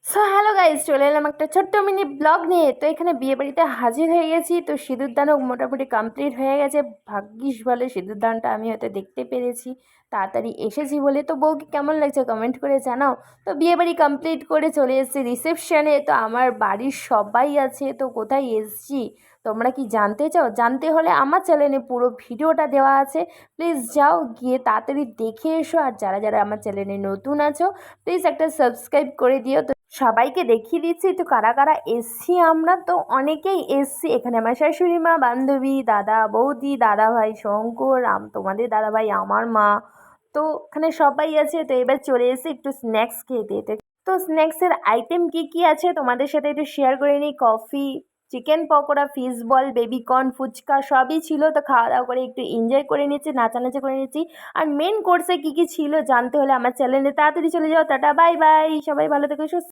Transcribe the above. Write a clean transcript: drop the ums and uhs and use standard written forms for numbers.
So hello guys, চলে এলাম একটা ছোট্ট মিনি ব্লগ নিয়ে। তো এখানে বিয়ে বাড়িতে হাজির হয়ে গেছি। তো সিঁদুরদানও মোটামুটি কমপ্লিট হয়ে গেছে। ভাগ্যিস বলে সিঁদুরদানটা আমি হয়তো দেখতে পেরেছি, তাড়াতাড়ি এসেছি বলে। তো বউকে কেমন লাগছে কমেন্ট করে জানাও। তো বিয়ে বাড়ি কমপ্লিট করে চলে এসেছি রিসেপশনে। তো আমার বাড়ির সবাই আছে। তো কোথায় এসছি তোমরা কি জানতে চাও? জানতে হলে আমার চ্যানেলে পুরো ভিডিওটা দেওয়া আছে, প্লিজ যাও গিয়ে তাড়াতাড়ি দেখে এসো। আর যারা যারা আমার চ্যানেলে নতুন আছো প্লিজ একটা সাবস্ক্রাইব করে দিও। তো সবাইকে দেখিয়ে দিচ্ছি তো কারা কারা এসছি আমরা। তো অনেকেই এসছি এখানে, আমার শাশুড়ি মা, বান্ধবী, দাদা, বৌদি, দাদা ভাই শঙ্কর, তোমাদের দাদা ভাই, আমার মা। তো এখানে সবাই আছে। তো এবার চলে এসে একটু স্ন্যাক্স খেতে। তো স্ন্যাক্সের আইটেম কি কি আছে তোমাদের সাথে একটু শেয়ার করে নিই। Coffee, chicken pakora, fish ball, baby corn, phuchka সবই ছিল। তো খাওয়া দাওয়া করে একটু এনজয় করে নিচ্ছি, নাচানাচি করে নিচ্ছি। আর মেন কোর্সে কী কী ছিল জানতে হলে আমার চ্যানেলে তাড়াতাড়ি চলে যাও। টাটা, বাই বাই, সবাই ভালো থেকো, সুস্থ।